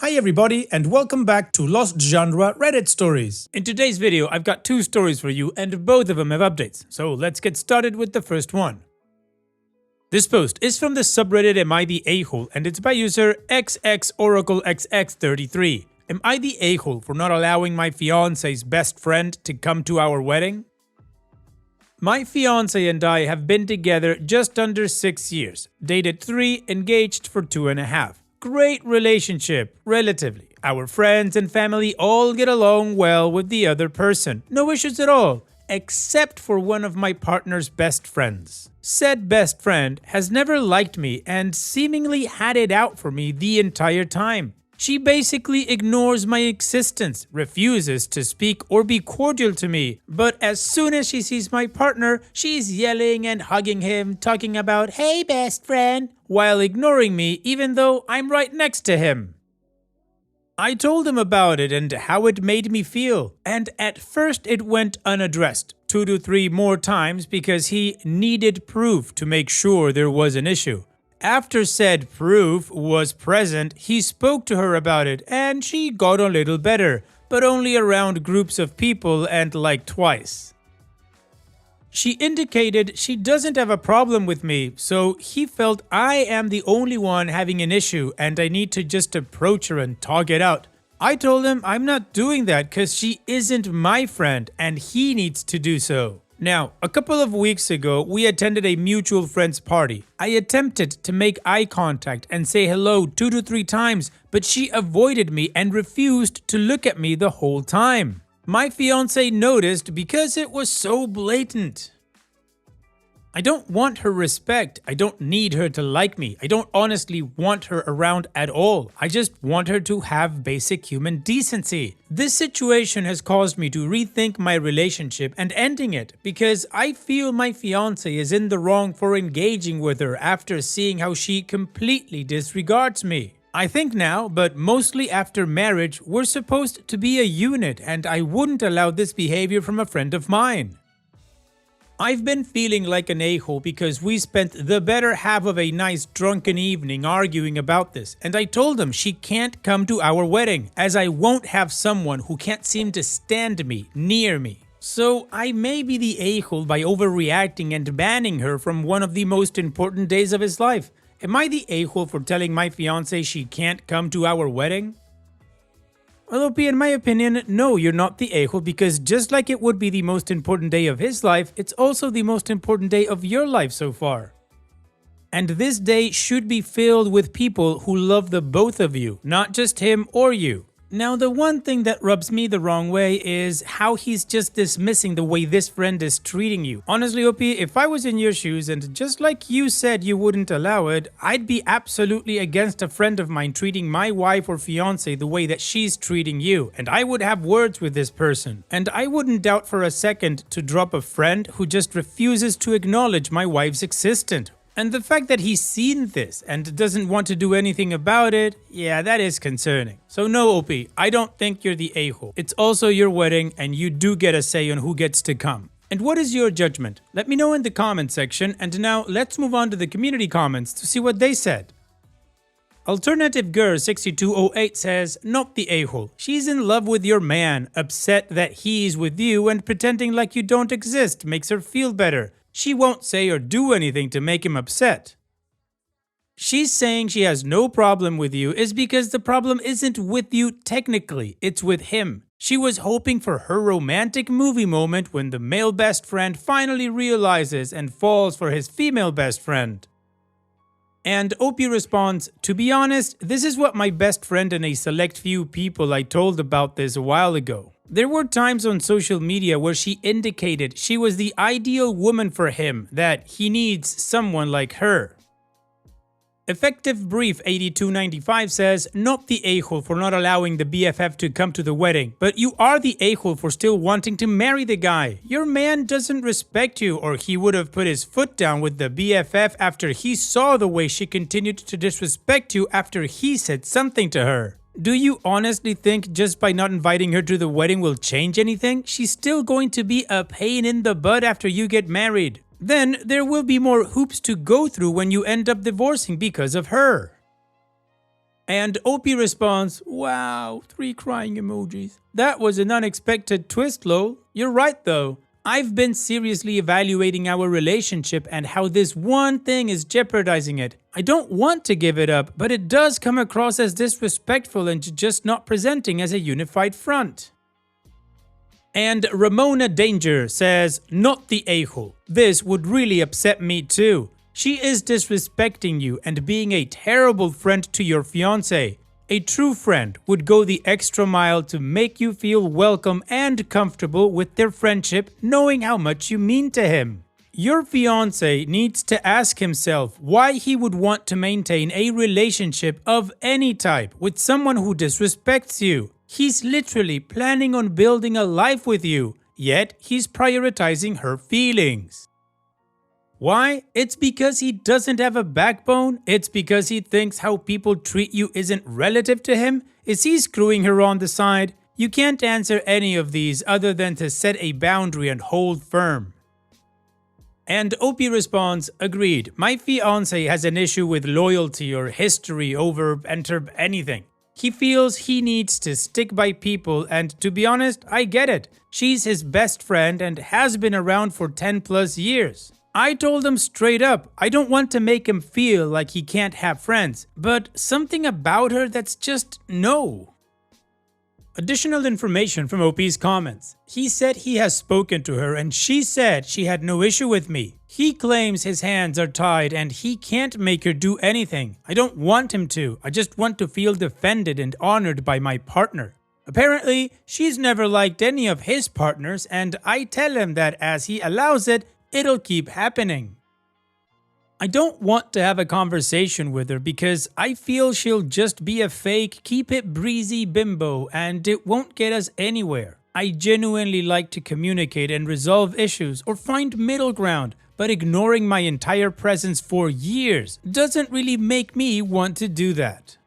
Hi everybody and welcome back to Lost Genre Reddit Stories. In today's video, I've got two stories for you and both of them have updates, so let's get started with the first one. This post is from the subreddit Am I the A-hole and it's by user XXOracleXX33. Am I the a-hole for not allowing my fiance's best friend to come to our wedding? My fiance and I have been together just under 6 years, dated 3, engaged for 2.5. Great relationship, relatively. Our friends and family all get along well with the other person. No issues at all, except for one of my partner's best friends. Said best friend has never liked me and seemingly had it out for me the entire time. She basically ignores my existence, refuses to speak or be cordial to me, but as soon as she sees my partner, she's yelling and hugging him, talking about, "Hey best friend," while ignoring me even though I'm right next to him. I told him about it and how it made me feel, and at first it went unaddressed, 2 to 3 more times because he needed proof to make sure there was an issue. After said proof was present, he spoke to her about it and she got a little better, but only around groups of people and like twice. She indicated she doesn't have a problem with me, so he felt I am the only one having an issue and I need to just approach her and talk it out. I told him I'm not doing that because she isn't my friend and he needs to do so. Now, a couple of weeks ago, we attended a mutual friend's party. I attempted to make eye contact and say hello 2 to 3 times, but she avoided me and refused to look at me the whole time. My fiance noticed because it was so blatant. I don't want her respect. I don't need her to like me. I don't honestly want her around at all. I just want her to have basic human decency. This situation has caused me to rethink my relationship and ending it because I feel my fiance is in the wrong for engaging with her after seeing how she completely disregards me. I think now, but mostly after marriage, we're supposed to be a unit and I wouldn't allow this behavior from a friend of mine. I've been feeling like an a-hole because we spent the better half of a nice drunken evening arguing about this, and I told him she can't come to our wedding as I won't have someone who can't seem to stand me near me. So I may be the a-hole by overreacting and banning her from one of the most important days of his life. Am I the a-hole for telling my fiance she can't come to our wedding? Well, OP, in my opinion, no, you're not the a-hole because just like it would be the most important day of his life, it's also the most important day of your life so far. And this day should be filled with people who love the both of you, not just him or you. Now, the one thing that rubs me the wrong way is how he's just dismissing the way this friend is treating you. Honestly, OP, if I was in your shoes and just like you said you wouldn't allow it, I'd be absolutely against a friend of mine treating my wife or fiance the way that she's treating you. And I would have words with this person. And I wouldn't doubt for a second to drop a friend who just refuses to acknowledge my wife's existence. And the fact that he's seen this and doesn't want to do anything about it, yeah, that is concerning. So no, OP, I don't think you're the a-hole. It's also your wedding and you do get a say on who gets to come. And what is your judgment? Let me know in the comment section, and now let's move on to the community comments to see what they said. Alternative Girl 6208 says, not the a-hole. She's in love with your man, upset that he's with you and pretending like you don't exist makes her feel better. She won't say or do anything to make him upset. She's saying she has no problem with you is because the problem isn't with you technically, it's with him. She was hoping for her romantic movie moment when the male best friend finally realizes and falls for his female best friend. And OP responds, to be honest, this is what my best friend and a select few people I told about this a while ago. There were times on social media where she indicated she was the ideal woman for him, that he needs someone like her. Effective Brief 8295 says, not the a-hole for not allowing the BFF to come to the wedding, but you are the a-hole for still wanting to marry the guy. Your man doesn't respect you, or he would have put his foot down with the BFF after he saw the way she continued to disrespect you after he said something to her. Do you honestly think just by not inviting her to the wedding will change anything? She's still going to be a pain in the butt after you get married. Then there will be more hoops to go through when you end up divorcing because of her. And OP responds, wow, 3 crying emojis. That was an unexpected twist, lol. You're right though. I've been seriously evaluating our relationship and how this one thing is jeopardizing it. I don't want to give it up, but it does come across as disrespectful and just not presenting as a unified front. And Ramona Danger says, not the a-hole. This would really upset me too. She is disrespecting you and being a terrible friend to your fiancé. A true friend would go the extra mile to make you feel welcome and comfortable with their friendship, knowing how much you mean to him. Your fiancé needs to ask himself why he would want to maintain a relationship of any type with someone who disrespects you. He's literally planning on building a life with you, yet he's prioritizing her feelings. Why? It's because he doesn't have a backbone? It's because he thinks how people treat you isn't relative to him? Is he screwing her on the side? You can't answer any of these other than to set a boundary and hold firm. And OP responds, agreed, my fiancé has an issue with loyalty or history over anything. He feels he needs to stick by people, and to be honest, I get it. She's his best friend and has been around for 10 plus years. I told him straight up, I don't want to make him feel like he can't have friends, but something about her that's just no. Additional information from OP's comments. He said he has spoken to her and she said she had no issue with me. He claims his hands are tied and he can't make her do anything. I don't want him to. I just want to feel defended and honored by my partner. Apparently, she's never liked any of his partners, and I tell him that as he allows it, it'll keep happening. I don't want to have a conversation with her because I feel she'll just be a fake, keep it breezy bimbo and it won't get us anywhere. I genuinely like to communicate and resolve issues or find middle ground, but ignoring my entire presence for years doesn't really make me want to do that.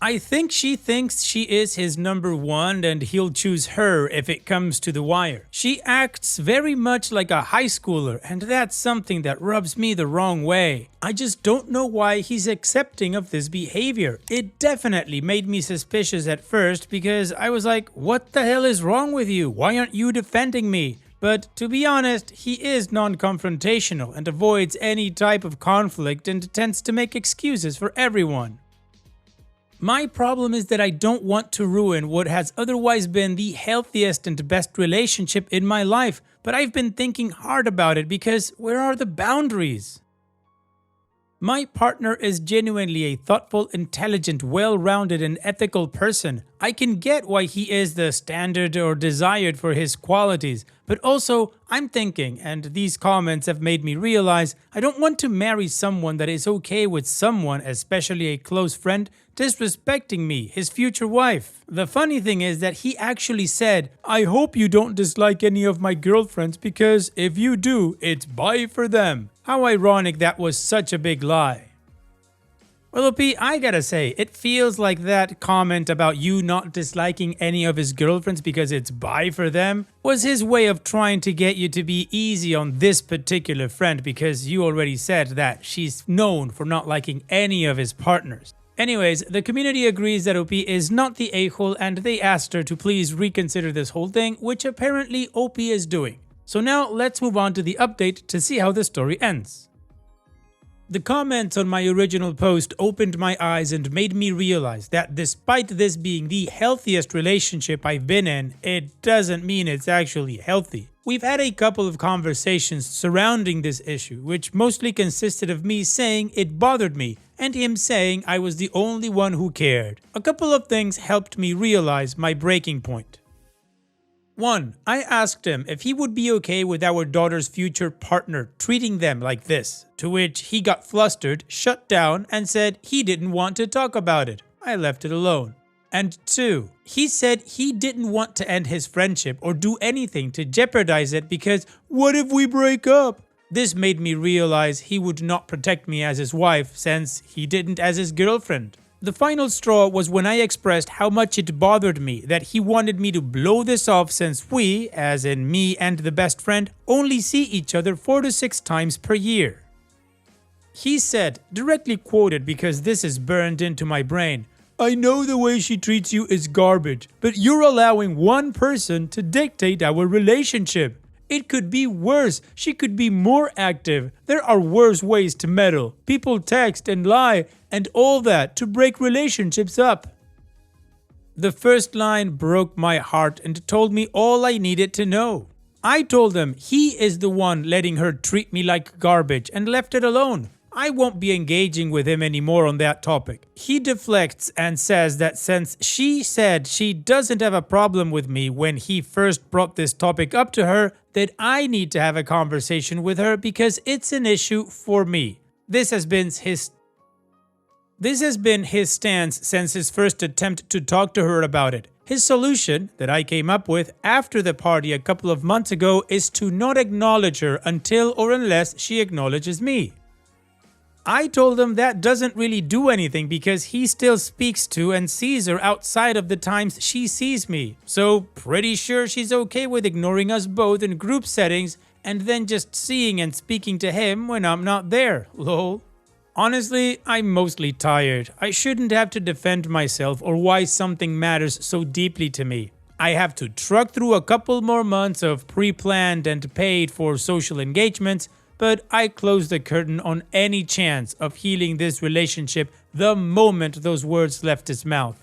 I think she thinks she is his number one and he'll choose her if it comes to the wire. She acts very much like a high schooler and that's something that rubs me the wrong way. I just don't know why he's accepting of this behavior. It definitely made me suspicious at first because I was like, what the hell is wrong with you? Why aren't you defending me? But to be honest, he is non-confrontational and avoids any type of conflict and tends to make excuses for everyone. My problem is that I don't want to ruin what has otherwise been the healthiest and best relationship in my life, but I've been thinking hard about it because where are the boundaries? My partner is genuinely a thoughtful, intelligent, well-rounded and ethical person. I can get why he is the standard or desired for his qualities, but also I'm thinking, and these comments have made me realize, I don't want to marry someone that is okay with someone, especially a close friend, disrespecting me, his future wife. The funny thing is that he actually said, I hope you don't dislike any of my girlfriends because if you do, it's bye for them. How ironic that was such a big lie. Well, OP, I gotta say, it feels like that comment about you not disliking any of his girlfriends because it's bye for them was his way of trying to get you to be easy on this particular friend because you already said that she's known for not liking any of his partners. Anyways, the community agrees that OP is not the a-hole and they asked her to please reconsider this whole thing, which apparently OP is doing. So now let's move on to the update to see how the story ends. The comments on my original post opened my eyes and made me realize that despite this being the healthiest relationship I've been in, it doesn't mean it's actually healthy. We've had a couple of conversations surrounding this issue, which mostly consisted of me saying it bothered me and him saying I was the only one who cared. A couple of things helped me realize my breaking point. 1. I asked him if he would be okay with our daughter's future partner treating them like this, to which he got flustered, shut down, and said he didn't want to talk about it. I left it alone. And 2. He said he didn't want to end his friendship or do anything to jeopardize it because what if we break up? This made me realize he would not protect me as his wife since he didn't as his girlfriend. The final straw was when I expressed how much it bothered me that he wanted me to blow this off since we, as in me and the best friend, only see each other 4 to 6 times per year. He said, directly quoted because this is burned into my brain, "I know the way she treats you is garbage, but you're allowing one person to dictate our relationship. It could be worse. She could be more active. There are worse ways to meddle. People text and lie and all that to break relationships up." The first line broke my heart and told me all I needed to know. I told him he is the one letting her treat me like garbage and left it alone. I won't be engaging with him anymore on that topic. He deflects and says that since she said she doesn't have a problem with me when he first brought this topic up to her, that I need to have a conversation with her because it's an issue for me. This has been his stance since his first attempt to talk to her about it. His solution, that I came up with after the party a couple of months ago, is to not acknowledge her until or unless she acknowledges me. I told him that doesn't really do anything because he still speaks to and sees her outside of the times she sees me. So pretty sure she's okay with ignoring us both in group settings and then just seeing and speaking to him when I'm not there. Lol. Honestly, I'm mostly tired. I shouldn't have to defend myself or why something matters so deeply to me. I have to truck through a couple more months of pre-planned and paid for social engagements, but I close the curtain on any chance of healing this relationship the moment those words left his mouth.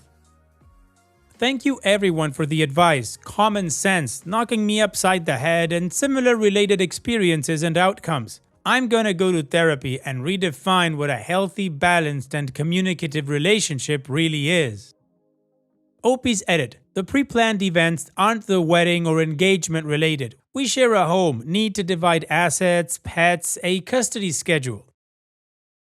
Thank you everyone for the advice, common sense, knocking me upside the head, and similar related experiences and outcomes. I'm gonna go to therapy and redefine what a healthy, balanced, and communicative relationship really is. OP's edit. The pre-planned events aren't the wedding or engagement related. We share a home, need to divide assets, pets, a custody schedule.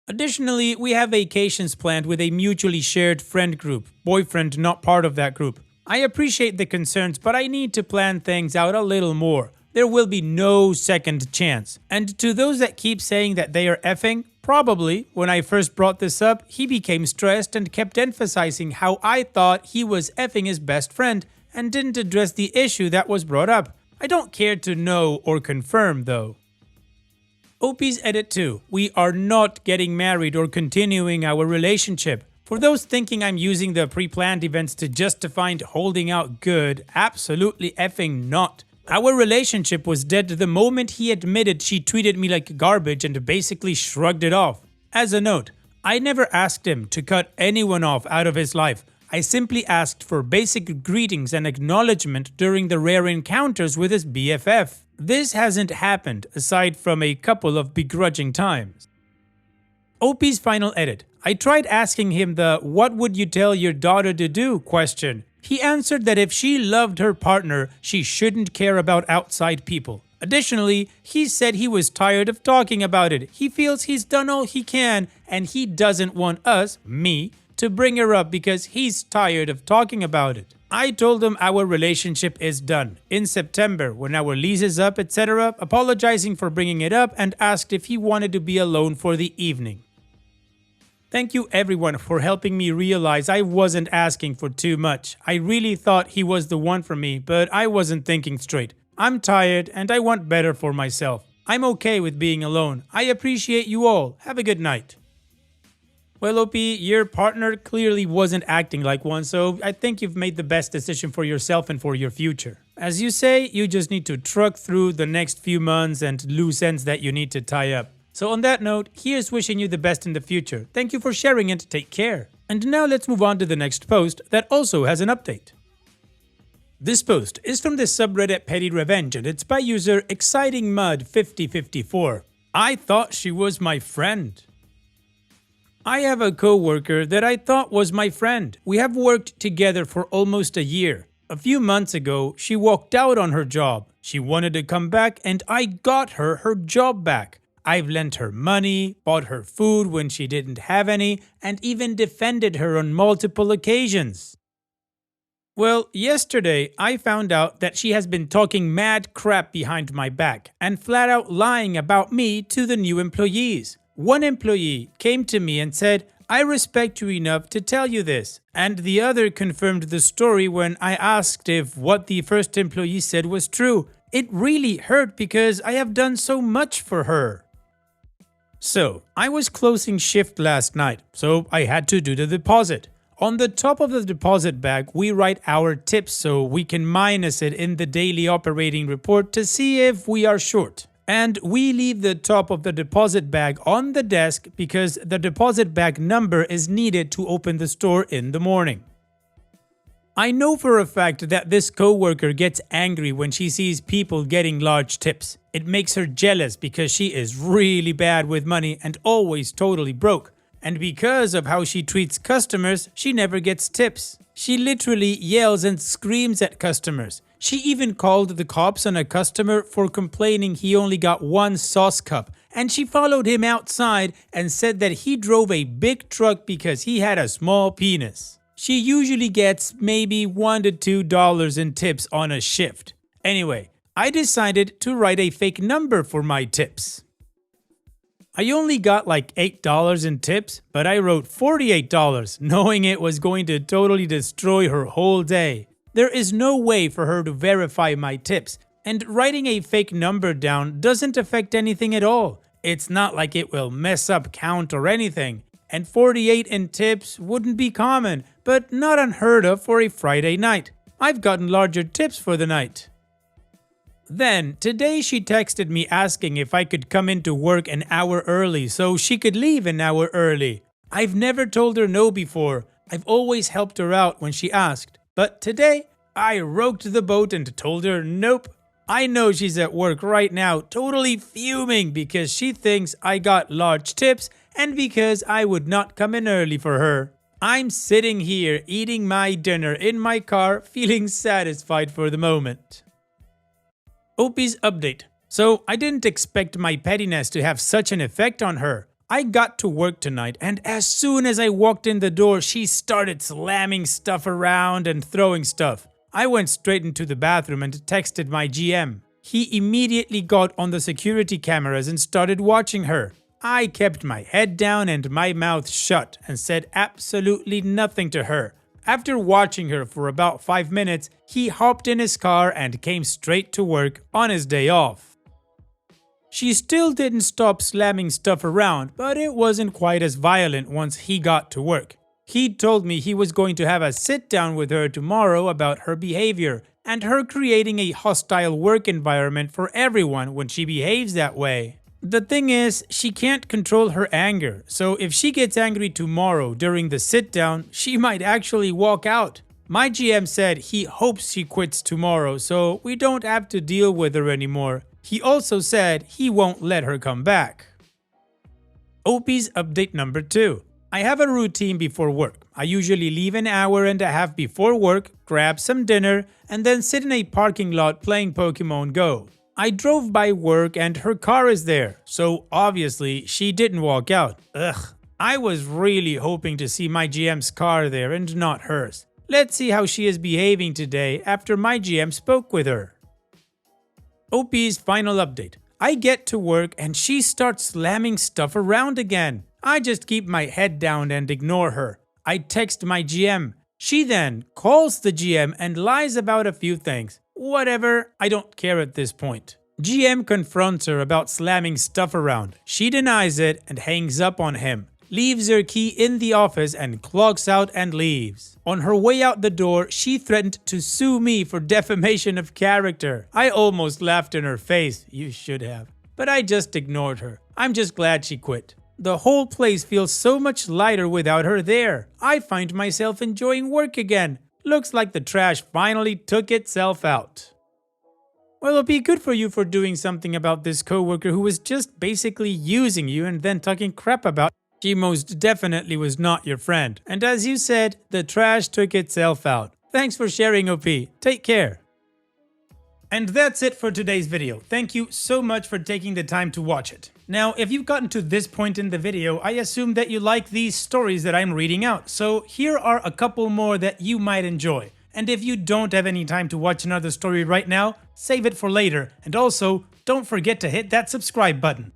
Additionally, we have vacations planned with a mutually shared friend group, boyfriend not part of that group. I appreciate the concerns, but I need to plan things out a little more. There will be no second chance. And to those that keep saying that they are effing, probably, when I first brought this up, he became stressed and kept emphasizing how I thought he was effing his best friend and didn't address the issue that was brought up. I don't care to know or confirm though. OP's edit 2. We are not getting married or continuing our relationship. For those thinking I'm using the pre-planned events to justify holding out good, absolutely effing not. Our relationship was dead the moment he admitted she treated me like garbage and basically shrugged it off. As a note, I never asked him to cut anyone off out of his life. I simply asked for basic greetings and acknowledgement during the rare encounters with his BFF. This hasn't happened aside from a couple of begrudging times. OP's final edit. I tried asking him the "what would you tell your daughter to do" question. He answered that if she loved her partner, she shouldn't care about outside people. Additionally, he said he was tired of talking about it. He feels he's done all he can and he doesn't want us, me, to bring her up because he's tired of talking about it. I told him our relationship is done. In September, when our lease is up, etc., apologizing for bringing it up and asked if he wanted to be alone for the evening. Thank you everyone for helping me realize I wasn't asking for too much. I really thought he was the one for me, but I wasn't thinking straight. I'm tired and I want better for myself. I'm okay with being alone. I appreciate you all. Have a good night. Well, OP, your partner clearly wasn't acting like one, so I think you've made the best decision for yourself and for your future. As you say, you just need to truck through the next few months and loose ends that you need to tie up. So on that note, here's wishing you the best in the future. Thank you for sharing and take care. And now let's move on to the next post that also has an update. This post is from the subreddit Petty Revenge and it's by user ExcitingMud5054. I thought she was my friend. I have a coworker that I thought was my friend. We have worked together for almost a year. A few months ago, she walked out on her job. She wanted to come back and I got her job back. I've lent her money, bought her food when she didn't have any, and even defended her on multiple occasions. Well, yesterday I found out that she has been talking mad crap behind my back and flat out lying about me to the new employees. One employee came to me and said, "I respect you enough to tell you this." And the other confirmed the story when I asked if what the first employee said was true. It really hurt because I have done so much for her. So, I was closing shift last night, so I had to do the deposit. On the top of the deposit bag, we write our tips so we can minus it in the daily operating report to see if we are short. And we leave the top of the deposit bag on the desk because the deposit bag number is needed to open the store in the morning. I know for a fact that this coworker gets angry when she sees people getting large tips. It makes her jealous because she is really bad with money and always totally broke. And because of how she treats customers, she never gets tips. She literally yells and screams at customers. She even called the cops on a customer for complaining he only got one sauce cup, and she followed him outside and said that he drove a big truck because he had a small penis. She usually gets maybe $1 to $2 in tips on a shift. Anyway, I decided to write a fake number for my tips. I only got like $8 in tips, but I wrote $48, knowing it was going to totally destroy her whole day. There is no way for her to verify my tips, and writing a fake number down doesn't affect anything at all. It's not like it will mess up count or anything. And 48 in tips wouldn't be common, but not unheard of for a Friday night. I've gotten larger tips for the night. Then, today she texted me asking if I could come into work an hour early so she could leave an hour early. I've never told her no before. I've always helped her out when she asked. But today, I rocked the boat and told her nope. I know she's at work right now, totally fuming because she thinks I got large tips and because I would not come in early for her. I'm sitting here eating my dinner in my car, feeling satisfied for the moment. Opie's update. So I didn't expect my pettiness to have such an effect on her. I got to work tonight, and as soon as I walked in the door, she started slamming stuff around and throwing stuff. I went straight into the bathroom and texted my GM. He immediately got on the security cameras and started watching her. I kept my head down and my mouth shut and said absolutely nothing to her. After watching her for about 5 minutes, he hopped in his car and came straight to work on his day off. She still didn't stop slamming stuff around, but it wasn't quite as violent once he got to work. He told me he was going to have a sit down with her tomorrow about her behavior and her creating a hostile work environment for everyone when she behaves that way. The thing is, she can't control her anger, so if she gets angry tomorrow during the sit-down, she might actually walk out. My GM said he hopes she quits tomorrow, so we don't have to deal with her anymore. He also said he won't let her come back. Opie's update number 2. I have a routine before work. I usually leave an hour and a half before work, grab some dinner, and then sit in a parking lot playing Pokemon Go. I drove by work and her car is there, so obviously she didn't walk out. Ugh, I was really hoping to see my GM's car there and not hers. Let's see how she is behaving today after my GM spoke with her. Opie's final update. I get to work and she starts slamming stuff around again. I just keep my head down and ignore her. I text my GM. She then calls the GM and lies about a few things. Whatever, I don't care at this point. GM confronts her about slamming stuff around. She denies it and hangs up on him, leaves her key in the office and clocks out and leaves. On her way out the door, she threatened to sue me for defamation of character. I almost laughed in her face, you should have. But I just ignored her. I'm just glad she quit. The whole place feels so much lighter without her there. I find myself enjoying work again. Looks like the trash finally took itself out. Well, it'll be good for you for doing something about this coworker who was just basically using you and then talking crap about. She most definitely was not your friend. And as you said, the trash took itself out. Thanks for sharing, OP. Take care. And that's it for today's video. Thank you so much for taking the time to watch it. Now, if you've gotten to this point in the video, I assume that you like these stories that I'm reading out. So here are a couple more that you might enjoy. And if you don't have any time to watch another story right now, save it for later. And also, don't forget to hit that subscribe button.